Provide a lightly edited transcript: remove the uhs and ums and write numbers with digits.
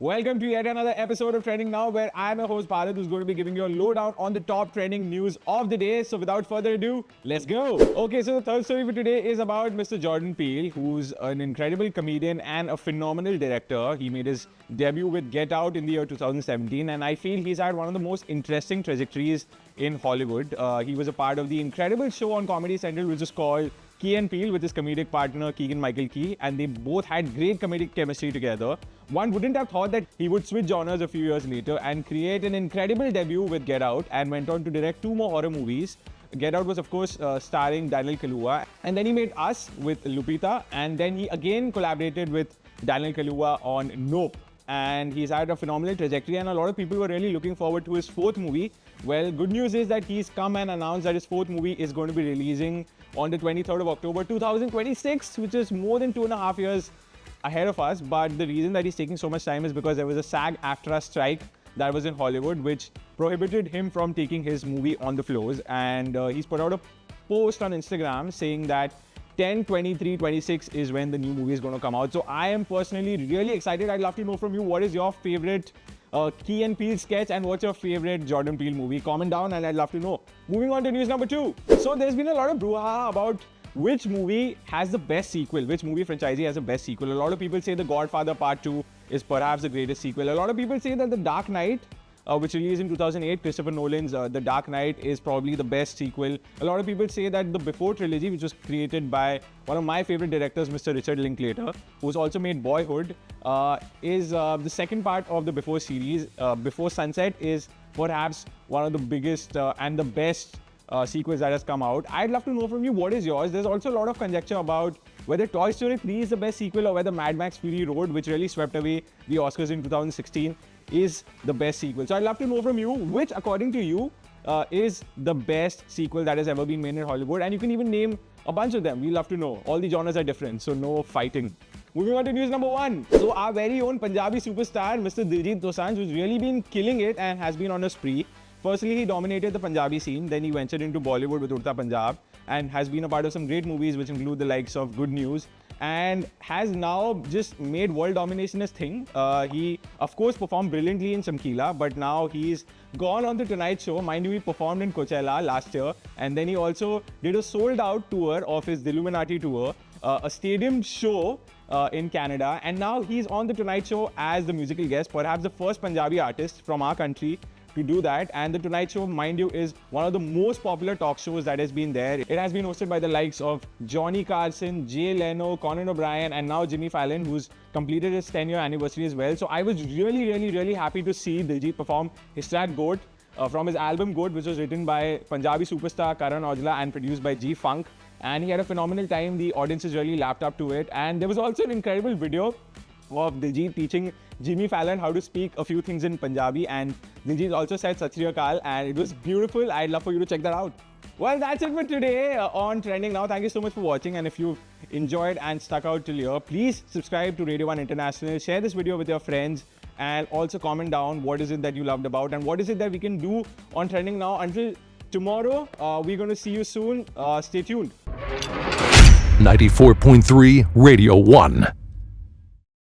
Welcome to yet another episode of Trending Now, where I'm your host Bharat, who's going to be giving you a lowdown on the top trending news of the day. So without further ado, let's go. Okay, so the third story for today is about Mr. Jordan Peele, who's an incredible comedian and a phenomenal director. He made his debut with Get Out in the year 2017, and I feel he's had one of the most interesting trajectories in Hollywood. He was a part of the incredible show on Comedy Central, which is called Key and Peele, with his comedic partner Keegan-Michael Key, and they both had great comedic chemistry together. One wouldn't have thought that he would switch genres a few years later and create an incredible debut with Get Out, and went on to direct 2 more horror movies. Get Out was, of course, starring Daniel Kaluuya, and then he made Us with Lupita, and then he again collaborated with Daniel Kaluuya on Nope. And he's had a phenomenal trajectory, and a lot of people were really looking forward to his 4th movie. Well, good news is that he's come and announced that his 4th movie is going to be releasing on the 23rd of October 2026, which is more than 2.5 years ahead of us. But the reason that he's taking so much time is because there was a SAG-AFTRA strike that was in Hollywood, which prohibited him from taking his movie on the floors. And he's put out a post on Instagram saying that 10/23/26 is when the new movie is going to come out. So I am personally really excited. I'd love to know from you, what is your favorite Key and Peele sketch, and what's your favorite Jordan Peele movie? Comment down and I'd love to know. Moving on to news number 2. So there's been a lot of brouhaha about which movie has the best sequel, which movie franchise has the best sequel. A lot of people say The Godfather Part 2 is perhaps the greatest sequel. A lot of people say that The Dark Knight, which released in 2008, Christopher Nolan's The Dark Knight, is probably the best sequel. A lot of people say that the Before trilogy, which was created by one of my favorite directors, Mr. Richard Linklater, who's also made Boyhood, is the second part of the Before series. Before Sunset is perhaps one of the biggest and the best sequels that has come out. I'd love to know from you, what is yours? There's also a lot of conjecture about whether Toy Story 3 is the best sequel, or whether Mad Max Fury Road, which really swept away the Oscars in 2016, is the best sequel. So I'd love to know from you, which according to you is the best sequel that has ever been made in Hollywood. And you can even name a bunch of them. We'd love to know. All the genres are different, so no fighting. Moving on to news number 1. So our very own Punjabi superstar, Mr. Diljit Dosanjh, who's really been killing it and has been on a spree. Firstly, he dominated the Punjabi scene. Then he ventured into Bollywood with Urta Punjab and has been a part of some great movies, which include the likes of Good News, and has now just made world domination his thing. He, of course, performed brilliantly in Chamkila, but now he's gone on the Tonight Show. Mind you, he performed in Coachella last year, and then he also did a sold-out tour of his Illuminati tour, a stadium show in Canada, and now he's on the Tonight Show as the musical guest, perhaps the first Punjabi artist from our country to do that. And the Tonight Show, mind you, is one of the most popular talk shows that has been there. It has been hosted by the likes of Johnny Carson, Jay Leno, Conan O'Brien, and now Jimmy Fallon, who's completed his 10-year anniversary as well. So I was really happy to see Diljit perform his track Goat from his album Goat, which was written by Punjabi superstar Karan Aujla and produced by G Funk. And he had a phenomenal time. The audiences really lapped up to it. And there was also an incredible video of Diljit teaching Jimmy Fallon how to speak a few things in Punjabi, and Diljit also said Sat Sri Akal, and it was beautiful. I'd love for you to check that out. Well, that's it for today on Trending Now. Thank you so much for watching, and if you've enjoyed and stuck out till here, please subscribe to Radio 1 International, share this video with your friends, and also comment down what is it that you loved about and what is it that we can do on Trending Now. Until tomorrow, we're going to see you soon. Stay tuned. 94.3 Radio 1.